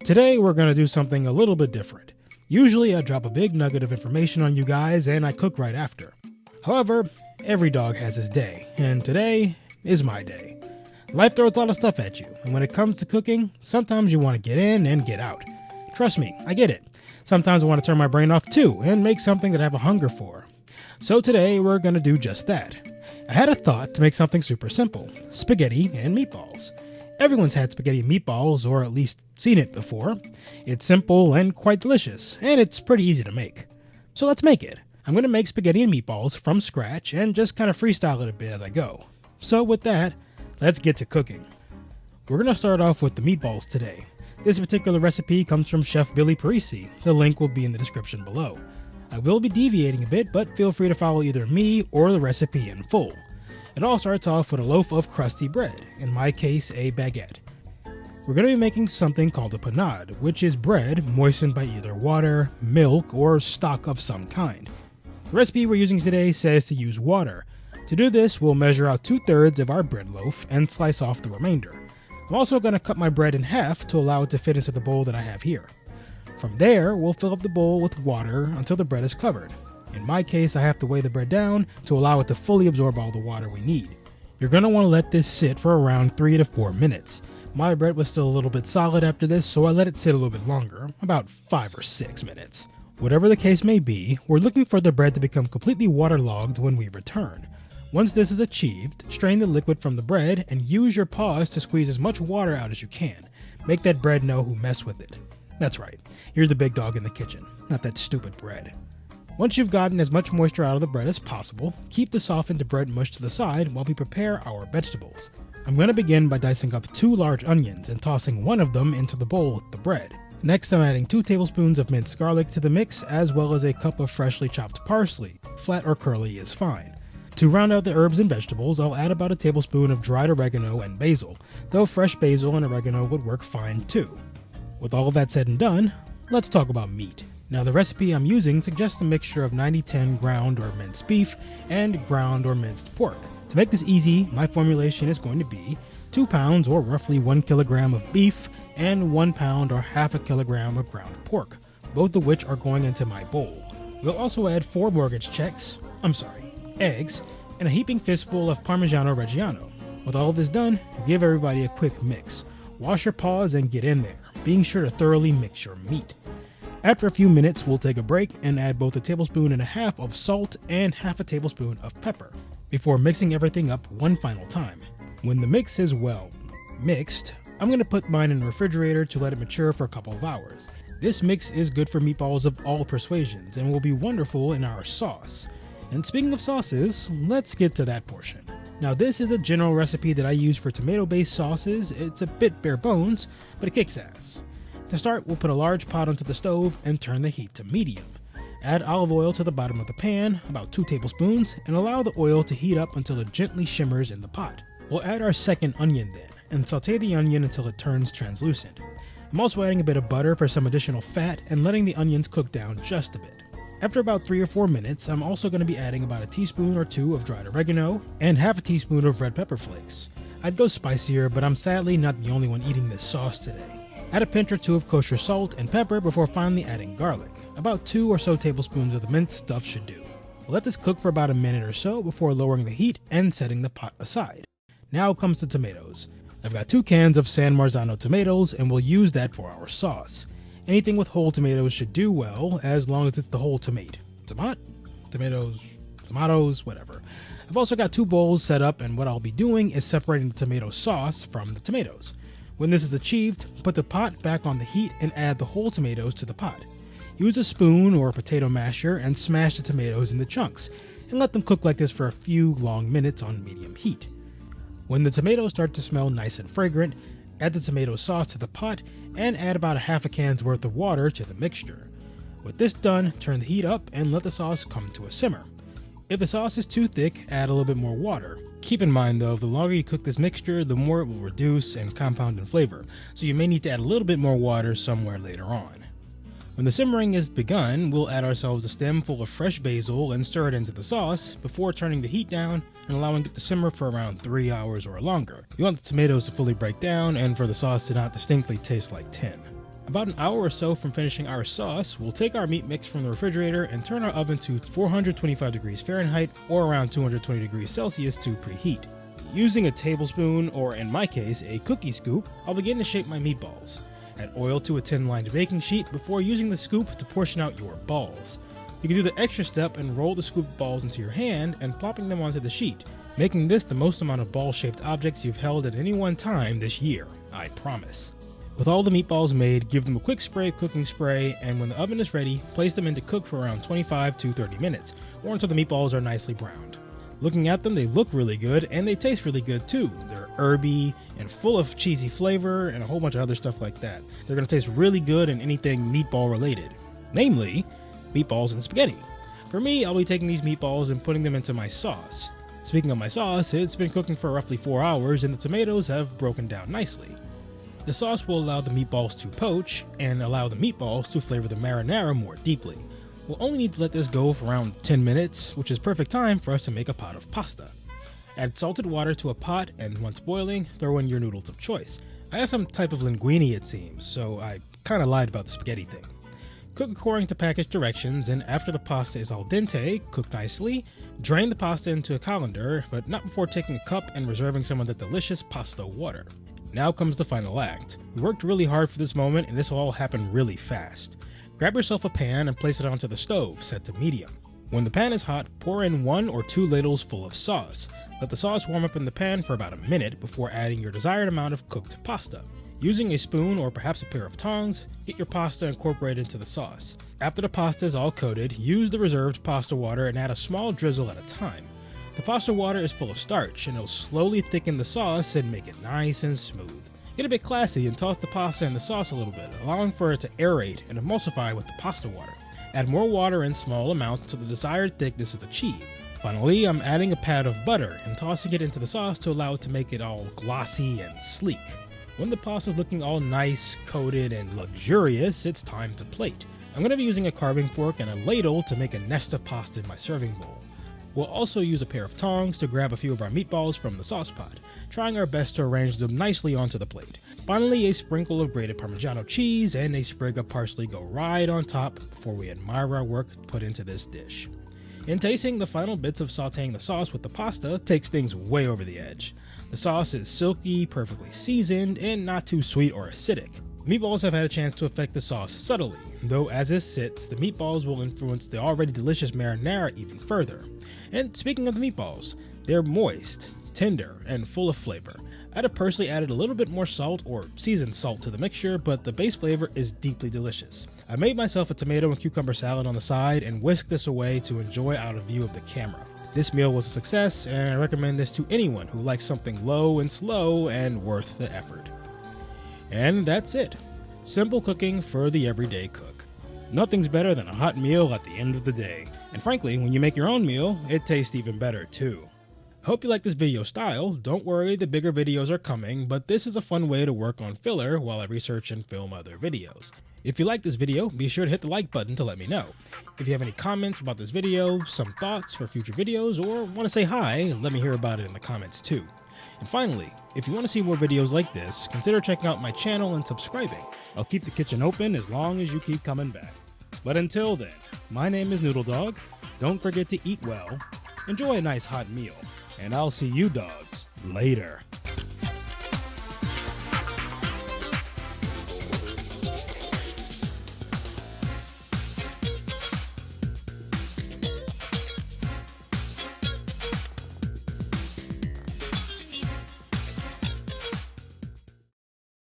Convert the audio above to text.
Today we're going to do something a little bit different. Usually I drop a big nugget of information on you guys and I cook right after. However, every dog has his day, and today is my day. Life throws a lot of stuff at you, and when it comes to cooking, sometimes you want to get in and get out. Trust me, I get it. Sometimes I want to turn my brain off too and make something that I have a hunger for. So today we're going to do just that. I had a thought to make something super simple: spaghetti and meatballs. Everyone's had spaghetti and meatballs, or at least seen it before. It's simple and quite delicious, and it's pretty easy to make. So let's make it. I'm going to make spaghetti and meatballs from scratch and just kind of freestyle it a bit as I go. So with that, let's get to cooking. We're going to start off with the meatballs today. This particular recipe comes from Chef Billy Parisi. The link will be in the description below. I will be deviating a bit, but feel free to follow either me or the recipe in full. It all starts off with a loaf of crusty bread, in my case a baguette. We're going to be making something called a panade, which is bread moistened by either water, milk, or stock of some kind. The recipe we're using today says to use water. To do this, we'll measure out 2/3 of our bread loaf and slice off the remainder. I'm also going to cut my bread in half to allow it to fit into the bowl that I have here. From there, we'll fill up the bowl with water until the bread is covered. In my case, I have to weigh the bread down to allow it to fully absorb all the water we need. You're going to want to let this sit for around 3 to 4 minutes. My bread was still a little bit solid after this, so I let it sit a little bit longer, about 5 or 6 minutes. Whatever the case may be, we're looking for the bread to become completely waterlogged when we return. Once this is achieved, strain the liquid from the bread and use your paws to squeeze as much water out as you can. Make that bread know who messed with it. That's right, you're the big dog in the kitchen, not that stupid bread. Once you've gotten as much moisture out of the bread as possible, keep the softened bread mush to the side while we prepare our vegetables. I'm going to begin by dicing up 2 large onions and tossing one of them into the bowl with the bread. Next, I'm adding 2 tablespoons of minced garlic to the mix, as well as a cup of freshly chopped parsley. Flat or curly is fine. To round out the herbs and vegetables, I'll add about a tablespoon of dried oregano and basil, though fresh basil and oregano would work fine too. With all of that said and done, let's talk about meat. Now the recipe I'm using suggests a mixture of 90-10 ground or minced beef and ground or minced pork. To make this easy, my formulation is going to be 2 pounds or roughly 1 kilogram of beef and 1 pound or half a kilogram of ground pork, both of which are going into my bowl. We'll also add 4 eggs, and a heaping fistful of Parmigiano Reggiano. With all of this done, give everybody a quick mix. Wash your paws and get in there, being sure to thoroughly mix your meat. After a few minutes, we'll take a break and add both 1.5 tablespoons of salt and half a tablespoon of pepper, before mixing everything up one final time. When the mix is well mixed, I'm going to put mine in the refrigerator to let it mature for a couple of hours. This mix is good for meatballs of all persuasions and will be wonderful in our sauce. And speaking of sauces, let's get to that portion. Now this is a general recipe that I use for tomato-based sauces. It's a bit bare bones, but it kicks ass. To start, we'll put a large pot onto the stove and turn the heat to medium. Add olive oil to the bottom of the pan, about 2 tablespoons, and allow the oil to heat up until it gently shimmers in the pot. We'll add our second onion then, and saute the onion until it turns translucent. I'm also adding a bit of butter for some additional fat and letting the onions cook down just a bit. After about 3 or 4 minutes, I'm also going to be adding about 1 teaspoon or 2 of dried oregano and half a teaspoon of red pepper flakes. I'd go spicier, but I'm sadly not the only one eating this sauce today. Add a pinch or 2 of kosher salt and pepper before finally adding garlic. About 2 or so tablespoons of the minced stuff should do. We'll let this cook for about a minute or so before lowering the heat and setting the pot aside. Now comes the tomatoes. I've got 2 cans of San Marzano tomatoes and we'll use that for our sauce. Anything with whole tomatoes should do well, as long as it's the whole tomate. Tomatoes, whatever. I've also got 2 bowls set up, and what I'll be doing is separating the tomato sauce from the tomatoes. When this is achieved, put the pot back on the heat and add the whole tomatoes to the pot. Use a spoon or a potato masher and smash the tomatoes into chunks, and let them cook like this for a few long minutes on medium heat. When the tomatoes start to smell nice and fragrant, add the tomato sauce to the pot and add about a half a can's worth of water to the mixture. With this done, turn the heat up and let the sauce come to a simmer. If the sauce is too thick, add a little bit more water. Keep in mind though, the longer you cook this mixture, the more it will reduce and compound in flavor, so you may need to add a little bit more water somewhere later on. When the simmering is begun, we'll add ourselves a stem full of fresh basil and stir it into the sauce before turning the heat down and allowing it to simmer for around 3 hours or longer. You want the tomatoes to fully break down and for the sauce to not distinctly taste like tin. About an hour or so from finishing our sauce, we'll take our meat mix from the refrigerator and turn our oven to 425 degrees Fahrenheit or around 220 degrees Celsius to preheat. Using a tablespoon, or in my case, a cookie scoop, I'll begin to shape my meatballs. Add oil to a tin-lined baking sheet before using the scoop to portion out your balls. You can do the extra step and roll the scoop balls into your hand and plopping them onto the sheet, making this the most amount of ball-shaped objects you've held at any one time this year, I promise. With all the meatballs made, give them a quick spray of cooking spray, and when the oven is ready, place them in to cook for around 25 to 30 minutes, or until the meatballs are nicely browned. Looking at them, they look really good, and they taste really good too. They're herby and full of cheesy flavor and a whole bunch of other stuff like that. They're going to taste really good in anything meatball related, namely meatballs and spaghetti. For me, I'll be taking these meatballs and putting them into my sauce. Speaking of my sauce, it's been cooking for roughly 4 hours and the tomatoes have broken down nicely. The sauce will allow the meatballs to poach and allow the meatballs to flavor the marinara more deeply. We'll only need to let this go for around 10 minutes, which is perfect time for us to make a pot of pasta. Add salted water to a pot, and once boiling, throw in your noodles of choice. I have some type of linguine it seems, so I kinda lied about the spaghetti thing. Cook according to package directions, and after the pasta is al dente, cooked nicely, drain the pasta into a colander, but not before taking a cup and reserving some of the delicious pasta water. Now comes the final act. We worked really hard for this moment, and this will all happen really fast. Grab yourself a pan and place it onto the stove, set to medium. When the pan is hot, pour in 1 or 2 ladles full of sauce. Let the sauce warm up in the pan for about a minute before adding your desired amount of cooked pasta. Using a spoon or perhaps a pair of tongs, get your pasta incorporated into the sauce. After the pasta is all coated, use the reserved pasta water and add a small drizzle at a time. The pasta water is full of starch and it'll slowly thicken the sauce and make it nice and smooth. Get a bit classy and toss the pasta in the sauce a little bit, allowing for it to aerate and emulsify with the pasta water. Add more water in small amounts until the desired thickness is achieved. Finally, I'm adding a pat of butter and tossing it into the sauce to allow it to make it all glossy and sleek. When the pasta is looking all nice, coated, and luxurious, it's time to plate. I'm going to be using a carving fork and a ladle to make a nest of pasta in my serving bowl. We'll also use a pair of tongs to grab a few of our meatballs from the sauce pot, trying our best to arrange them nicely onto the plate. Finally, a sprinkle of grated Parmigiano cheese and a sprig of parsley go right on top before we admire our work put into this dish. In tasting, the final bits of sauteing the sauce with the pasta takes things way over the edge. The sauce is silky, perfectly seasoned, and not too sweet or acidic. Meatballs have had a chance to affect the sauce subtly, though as it sits, the meatballs will influence the already delicious marinara even further. And speaking of the meatballs, they're moist, tender, and full of flavor. I'd have personally added a little bit more salt or seasoned salt to the mixture, but the base flavor is deeply delicious. I made myself a tomato and cucumber salad on the side and whisked this away to enjoy out of view of the camera. This meal was a success, and I recommend this to anyone who likes something low and slow and worth the effort. And that's it. Simple cooking for the everyday cook. Nothing's better than a hot meal at the end of the day. And frankly, when you make your own meal, it tastes even better too. I hope you like this video style. Don't worry, the bigger videos are coming, but this is a fun way to work on filler while I research and film other videos. If you like this video, be sure to hit the like button to let me know. If you have any comments about this video, some thoughts for future videos, or want to say hi, let me hear about it in the comments too. And finally, if you want to see more videos like this, consider checking out my channel and subscribing. I'll keep the kitchen open as long as you keep coming back. But until then, my name is NoodleDog. Don't forget to eat well, enjoy a nice hot meal, and I'll see you dogs later.